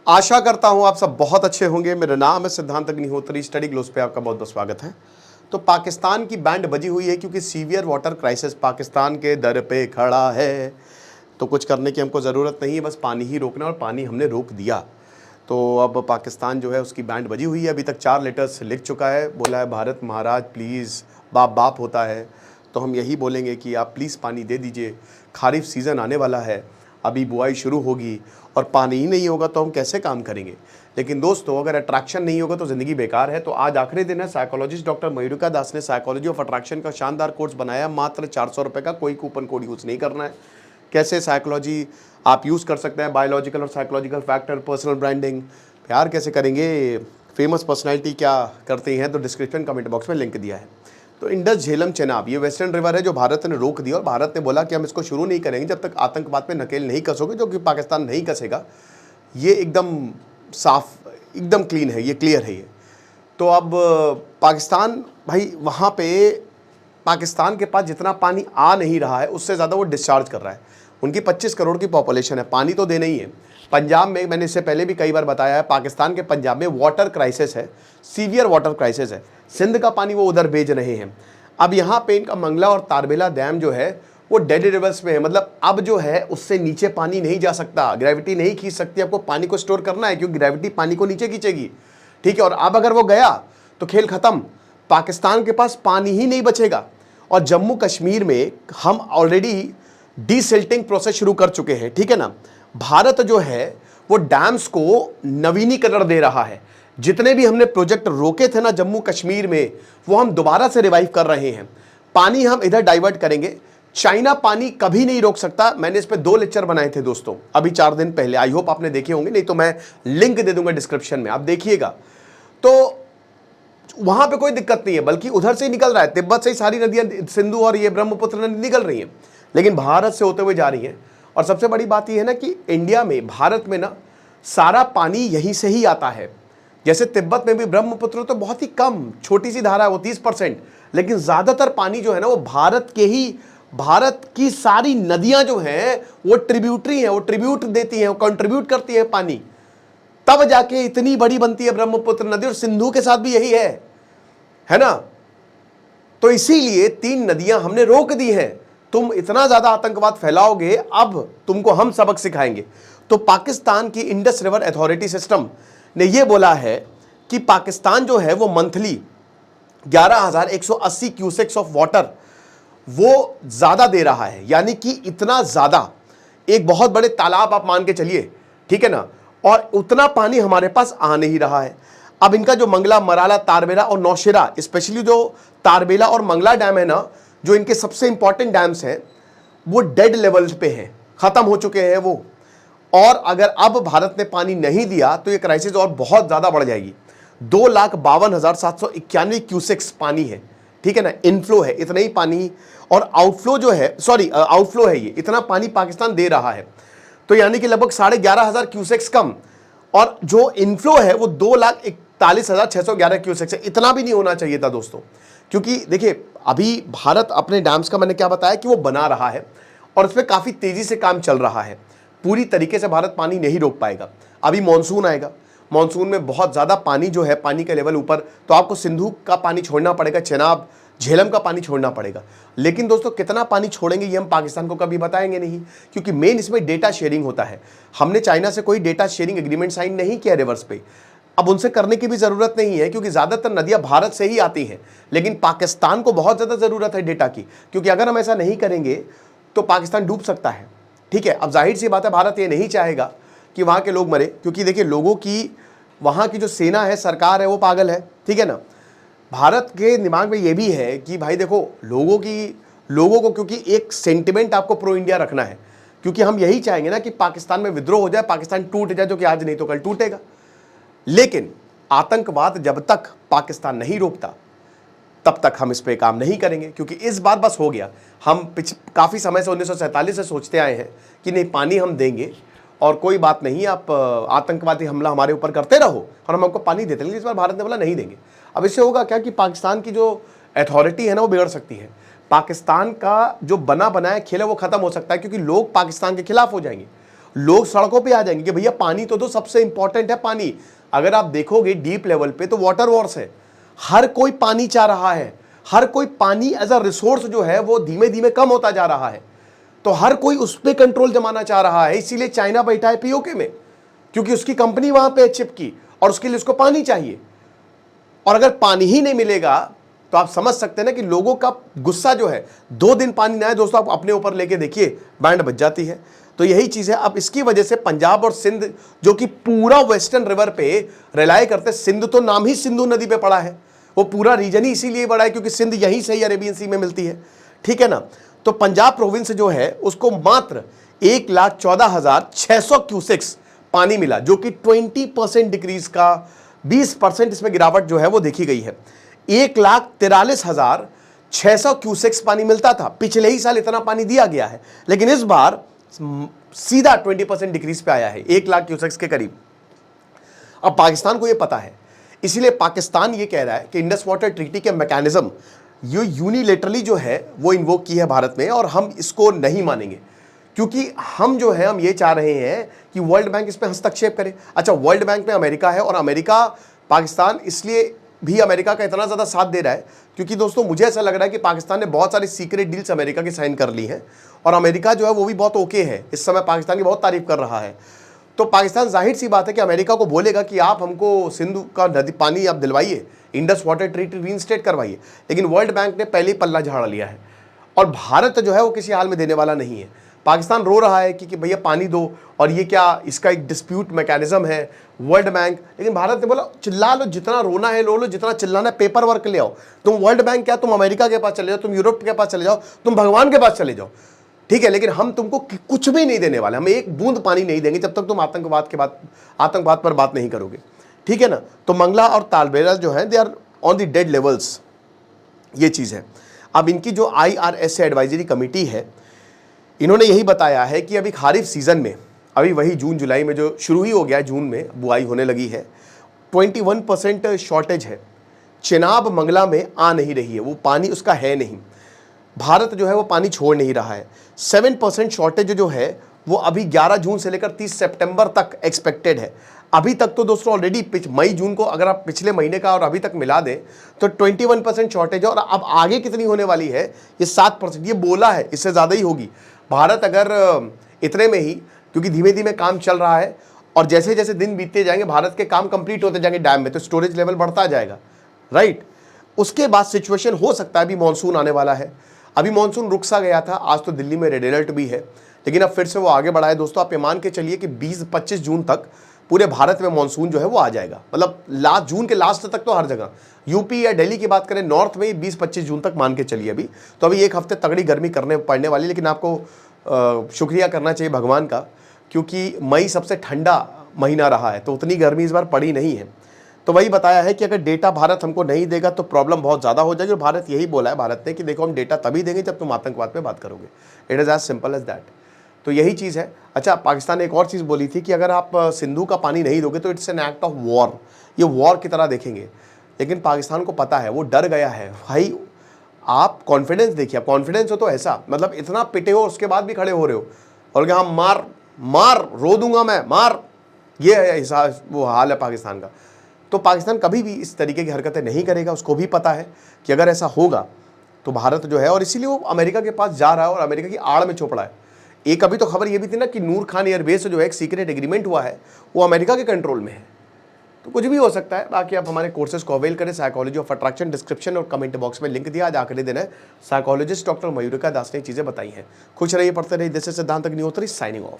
आशा करता हूं आप सब बहुत अच्छे होंगे। मेरा नाम है सिद्धांत अग्निहोत्री। स्टडी ग्लोस पे आपका बहुत बहुत स्वागत है। तो पाकिस्तान की बैंड बजी हुई है क्योंकि सीवियर वाटर क्राइसिस पाकिस्तान के दर पे खड़ा है। तो कुछ करने की हमको ज़रूरत नहीं है, बस पानी ही रोकना, और पानी हमने रोक दिया। तो अब पाकिस्तान जो है उसकी बैंड बजी हुई है। अभी तक 4 लेटर्स लिख चुका है, बोला है भारत महाराज प्लीज़, बाप बाप होता है। तो हम यही बोलेंगे कि आप प्लीज़ पानी दे दीजिए। खारिफ सीज़न आने वाला है, अभी बुआई शुरू होगी, और पानी ही नहीं होगा तो हम कैसे काम करेंगे। लेकिन दोस्तों, अगर अट्रैक्शन नहीं होगा तो ज़िंदगी बेकार है। तो आज आखिरी दिन है। साइकोलॉजिस्ट डॉक्टर मयूरिका दास ने साइकोलॉजी ऑफ अट्रैक्शन का शानदार कोर्स बनाया, मात्र 400 रुपये का। कोई कूपन कोड यूज़ नहीं करना है। कैसे साइकोलॉजी आप यूज़ कर सकते हैं, बायोलॉजिकल और साइकोलॉजिकल फैक्टर, पर्सनल ब्रांडिंग, प्यार कैसे करेंगे, फेमस पर्सनैलिटी क्या करती हैं, तो डिस्क्रिप्शन कमेंट बॉक्स में लिंक दिया है। तो इंडस झेलम चेनाब, ये वेस्टर्न रिवर है जो भारत ने रोक दिया, और भारत ने बोला कि हम इसको शुरू नहीं करेंगे जब तक आतंकवाद पे नकेल नहीं कसोगे, जो कि पाकिस्तान नहीं कसेगा। ये एकदम साफ, एकदम क्लीन है, ये क्लियर है ये। तो अब पाकिस्तान भाई, वहाँ पे पाकिस्तान के पास जितना पानी आ नहीं रहा है उससे ज़्यादा वो डिस्चार्ज कर रहा है। उनकी 25 करोड़ की पॉपुलेशन है, पानी तो देना ही है। पंजाब में, मैंने इससे पहले भी कई बार बताया है, पाकिस्तान के पंजाब में वाटर क्राइसिस है, सीवियर वाटर क्राइसिस है। सिंध का पानी वो उधर भेज रहे हैं। अब यहाँ पे इनका मंगला और तारबेला डैम जो है वो डेड रिवर्स में है, मतलब अब जो है उससे नीचे पानी नहीं जा सकता, ग्रेविटी नहीं खींच सकती। आपको पानी को स्टोर करना है क्योंकि ग्रेविटी पानी को नीचे खींचेगी, ठीक है। और अब अगर वो गया तो खेल खत्म, पाकिस्तान के पास पानी ही नहीं बचेगा। और जम्मू कश्मीर में हम ऑलरेडी डीसिल्टिंग प्रोसेस शुरू कर चुके हैं, ठीक है ना। भारत जो है वो डैम्स को नवीनीकरण दे रहा है। जितने भी हमने प्रोजेक्ट रोके थे ना जम्मू कश्मीर में, वो हम दोबारा से रिवाइव कर रहे हैं। पानी हम इधर डाइवर्ट करेंगे। चाइना पानी कभी नहीं रोक सकता। मैंने इस पे 2 लेक्चर बनाए थे दोस्तों, अभी 4 दिन पहले। आई होप आपने देखे होंगे, नहीं तो मैं लिंक दे दूंगा डिस्क्रिप्शन में, आप देखिएगा। तो वहां पे कोई दिक्कत नहीं है, बल्कि उधर से ही निकल रहा है, तिब्बत से ही सारी नदियां, सिंधु और ये ब्रह्मपुत्र नदी निकल रही हैं, लेकिन भारत से होते हुए जा रही हैं। और सबसे बड़ी बात यह है ना कि इंडिया में, भारत में ना, सारा पानी यहीं से ही आता है। जैसे तिब्बत में भी ब्रह्मपुत्र तो बहुत ही कम, छोटी सी धारा है वो, 30%, लेकिन ज्यादातर पानी जो है ना वो भारत के ही, भारत की सारी नदियां जो हैं वो ट्रिब्यूटरी हैं, वो ट्रिब्यूट देती हैं, वो कंट्रीब्यूट करती है पानी, तब जाके इतनी बड़ी बनती है ब्रह्मपुत्र नदी। और सिंधु के साथ भी यही है ना। तो इसीलिए 3 नदियां हमने रोक दी हैं। तुम इतना ज्यादा आतंकवाद फैलाओगे, अब तुमको हम सबक सिखाएंगे। तो पाकिस्तान की इंडस रिवर अथॉरिटी सिस्टम ने यह बोला है कि पाकिस्तान जो है वो मंथली 11,180 क्यूसेक्स ऑफ वाटर वो ज्यादा दे रहा है। यानी कि इतना ज्यादा, एक बहुत बड़े तालाब आप मान के चलिए, ठीक है ना। और उतना पानी हमारे पास आ नहीं रहा है। अब इनका जो मंगला, मराला, तारबेला और नौशेरा, स्पेशली जो तारबेला और मंगला डैम है ना, जो इनके सबसे इंपॉर्टेंट डैम्स हैं, वो डेड लेवल पे हैं, खत्म हो चुके हैं वो। और अगर अब भारत ने पानी नहीं दिया तो ये क्राइसिस और बहुत ज्यादा बढ़ जाएगी। 2,52,791 क्यूसेक्स पानी है, ठीक है ना, इनफ्लो है इतना ही पानी। और आउटफ्लो जो है, सॉरी आउटफ्लो है, ये इतना पानी पाकिस्तान दे रहा है। तो यानी कि लगभग 11,500 क्यूसेक्स कम। और जो इनफ्लो है वो 2,41,611 क्यूसेक्स है। इतना भी नहीं होना चाहिए था दोस्तों, क्योंकि देखिए अभी भारत अपने डैम्स का, मैंने क्या बताया कि वो बना रहा है और उसमें काफी तेजी से काम चल रहा है। पूरी तरीके से भारत पानी नहीं रोक पाएगा। अभी मॉनसून आएगा, मॉनसून में बहुत ज्यादा पानी जो है, पानी का लेवल ऊपर, तो आपको सिंधु का पानी छोड़ना पड़ेगा, चेनाब, झेलम का पानी छोड़ना पड़ेगा। लेकिन दोस्तों कितना पानी छोड़ेंगे ये हम पाकिस्तान को कभी बताएंगे नहीं, क्योंकि मेन इसमें डेटा शेयरिंग होता है। हमने चाइना से कोई डेटा शेयरिंग एग्रीमेंट साइन नहीं किया रिवर्स पे। अब उनसे करने की भी जरूरत नहीं है, क्योंकि ज्यादातर नदियां भारत से ही आती हैं। लेकिन पाकिस्तान को बहुत ज्यादा जरूरत है डेटा की, क्योंकि अगर हम ऐसा नहीं करेंगे तो पाकिस्तान डूब सकता है, ठीक है। अब जाहिर सी बात है, भारत ये नहीं चाहेगा कि वहां के लोग मरे, क्योंकि देखिए लोगों की, वहां की जो सेना है, सरकार है, वो पागल है, ठीक है ना। भारत के दिमाग में ये भी है कि भाई देखो, लोगों को क्योंकि एक सेंटिमेंट आपको प्रो इंडिया रखना है, क्योंकि हम यही चाहेंगे ना कि पाकिस्तान में विद्रोह हो जाए, पाकिस्तान टूट जाए, जो कि आज नहीं तो कल टूटेगा। लेकिन आतंकवाद जब तक पाकिस्तान नहीं रोकता तब तक हम इस पे काम नहीं करेंगे, क्योंकि इस बार बस हो गया। हम काफी समय से 1947 से सोचते आए हैं कि नहीं, पानी हम देंगे और कोई बात नहीं, आप आतंकवादी हमला हमारे ऊपर करते रहो और हम आपको पानी देते। लेकिन इस बार भारत ने बोला नहीं देंगे। अब इससे होगा क्या कि पाकिस्तान की जो अथॉरिटी है ना वो बिगड़ सकती है। पाकिस्तान का जो बना बनाया खेल है वो खत्म हो सकता है, क्योंकि लोग पाकिस्तान के खिलाफ हो जाएंगे। लोग सड़कों पे आ जाएंगे कि भैया पानी तो दो, सबसे इंपॉर्टेंट है पानी। अगर आप देखोगे डीप लेवल पे तो वाटर वॉर्स है, हर कोई पानी चाह रहा है, हर कोई पानी एज अ रिसोर्स जो है वो धीमे धीमे कम होता जा रहा है, तो हर कोई उस पर कंट्रोल जमाना चाह रहा है। इसीलिए चाइना बैठा है पीओके में, क्योंकि उसकी कंपनी वहां पे है चिप की, और उसके लिए उसको पानी चाहिए। और अगर पानी ही नहीं मिलेगा तो आप समझ सकते हैं ना कि लोगों का गुस्सा जो है, 2 दिन पानी ना आए दोस्तों, आप अपने ऊपर लेके देखिए, बैंड बज जाती है। तो यही चीज है। अब इसकी वजह से पंजाब और सिंध जो कि पूरा वेस्टर्न रिवर पे रिलाय करते, सिंध तो नाम ही सिंधु नदी पे पड़ा है, वो पूरा रीजन ही इसीलिए बड़ा है क्योंकि सिंध यहीं से ही अरेबियन सी में मिलती है, ठीक है ना। तो पंजाब प्रोविंस जो है उसको मात्र 1,14,600 क्यूसेक्स पानी मिला, जो कि 20% डिक्रीज का 20% इसमें गिरावट जो है वो देखी गई है। 1,43,600 क्यूसेक्स पानी मिलता था, पिछले ही साल इतना पानी दिया गया है, लेकिन इस बार सीधा 20% डिक्रीज पे आया है, 1 लाख क्यूसेक्स के करीब। अब पाकिस्तान को ये पता है, इसीलिए पाकिस्तान ये कह रहा है कि इंडस वाटर ट्रीटी के मैकेनिज्म ये यूनिलेटरली जो है वो इन्वोक की है भारत में, और हम इसको नहीं मानेंगे, क्योंकि हम जो है हम ये चाह रहे हैं कि वर्ल्ड बैंक इसमें हस्तक्षेप करे। अच्छा, वर्ल्ड बैंक में अमेरिका है, और अमेरिका पाकिस्तान इसलिए भी अमेरिका का इतना ज़्यादा साथ दे रहा है क्योंकि दोस्तों मुझे ऐसा लग रहा है कि पाकिस्तान ने बहुत सारी सीक्रेट डील्स अमेरिका की साइन कर ली हैं, और अमेरिका जो है वो भी बहुत ओके है, इस समय पाकिस्तान की बहुत तारीफ कर रहा है। तो पाकिस्तान जाहिर सी बात है कि अमेरिका को बोलेगा कि आप हमको सिंधु का नदी पानी आप दिलवाइए, इंडस वाटर ट्रीटी रीइंस्टेट करवाइए, लेकिन वर्ल्ड बैंक ने पहले ही पल्ला झाड़ लिया है, और भारत जो है वो किसी हाल में देने वाला नहीं है। पाकिस्तान रो रहा है कि भैया पानी दो, और ये क्या इसका एक डिस्प्यूट मैकेनिज्म है वर्ल्ड बैंक, लेकिन भारत ने बोला चिल्ला लो, जितना रोना है लो लो, जितना चिल्लाना है पेपर वर्क ले आओ। तुम वर्ल्ड बैंक क्या, तुम अमेरिका के पास चले जाओ, तुम यूरोप के पास चले जाओ, तुम भगवान के पास चले जाओ, ठीक है, लेकिन हम तुमको कुछ भी नहीं देने वाले, हम एक बूंद पानी नहीं देंगे जब तक तुम आतंकवाद पर बात नहीं करोगे, ठीक है ना। तो मंगला और तालबेरा जो है they are on the dead levels, ये चीज़ है। अब इनकी जो IRS एडवाइजरी कमेटी है, इन्होंने यही बताया है कि अभी खारिफ सीजन में, अभी वही जून जुलाई में जो शुरू ही हो गया, जून में बुआई होने लगी है, 21% शॉर्टेज है, चिनाब मंगला में आ नहीं रही है, वो पानी उसका है नहीं, भारत जो है वो पानी छोड़ नहीं रहा है। 7% शॉर्टेज जो है वो अभी 11 जून से लेकर 30 सितंबर तक एक्सपेक्टेड है। अभी तक तो दोस्तों ऑलरेडी मई जून को अगर आप पिछले महीने का और अभी तक मिला दें तो 21% शॉर्टेज है, और अब आगे कितनी होने वाली है ये 7%, ये बोला है, इससे ज़्यादा ही होगी। भारत अगर इतने में ही, क्योंकि धीमे धीमे काम चल रहा है, और जैसे जैसे दिन बीतते जाएंगे भारत के काम कंप्लीट होते जाएंगे डैम में, तो स्टोरेज लेवल बढ़ता जाएगा, राइट। उसके बाद सिचुएशन हो सकता है, अभी मानसून आने वाला है, अभी मानसून रुक सा गया था, आज तो दिल्ली में रेड अलर्ट भी है, लेकिन अब फिर से वो आगे बढ़ा है दोस्तों। आप ये मान के चलिए कि 20-25 जून तक पूरे भारत में मानसून जो है वो आ जाएगा, मतलब जून के लास्ट तक तो हर जगह, यूपी या दिल्ली की बात करें नॉर्थ में 20-25 जून तक मान के चलिए। अभी तो अभी एक हफ्ते तगड़ी गर्मी करने पड़ने वाली, लेकिन आपको शुक्रिया करना चाहिए भगवान का, क्योंकि मई सबसे ठंडा महीना रहा है, तो उतनी गर्मी इस बार पड़ी नहीं है। तो वही बताया है कि अगर डेटा भारत हमको नहीं देगा तो प्रॉब्लम बहुत ज़्यादा हो जाएगी, और भारत यही बोला है भारत ने कि देखो हम डेटा तभी देंगे जब तुम आतंकवाद पे बात करोगे, it is as simple as that. तो यही चीज़ है। अच्छा, पाकिस्तान ने एक और चीज़ बोली थी कि अगर आप सिंधु का पानी नहीं दोगे तो it's an act of war, ये वॉर की तरह देखेंगे, लेकिन पाकिस्तान को पता है, वो डर गया है। भाई आप कॉन्फिडेंस देखिए, कॉन्फिडेंस हो तो ऐसा, मतलब इतना पिटे हो उसके बाद भी खड़े हो रहे हो, और क्या हम मार रो दूंगा मैं, मार, ये है वो हाल है पाकिस्तान का। तो पाकिस्तान कभी भी इस तरीके की हरकतें नहीं करेगा, उसको भी पता है कि अगर ऐसा होगा तो भारत जो है, और इसीलिए वो अमेरिका के पास जा रहा है और अमेरिका की आड़ में चौपड़ा है। एक अभी तो खबर ये भी थी ना कि नूर खान एयरबेस जो है एक सीक्रेट एग्रीमेंट हुआ है, वो अमेरिका के कंट्रोल में है, तो कुछ भी हो सकता है। बाकी आप हमारे कोर्सेज को अवेल करें, साइकोलॉजी ऑफ अट्रैक्शन, डिस्क्रिप्शन और कमेंट बॉक्स में लिंक दिया, आज आखिरी दिन है। साइकोलॉजिस्ट डॉक्टर मयूरिका दास ने चीज़ें बताई हैं। खुश रहिए, पढ़ते रहिए। दिस इज सिद्धांत अग्निहोत्री साइनिंग ऑफ।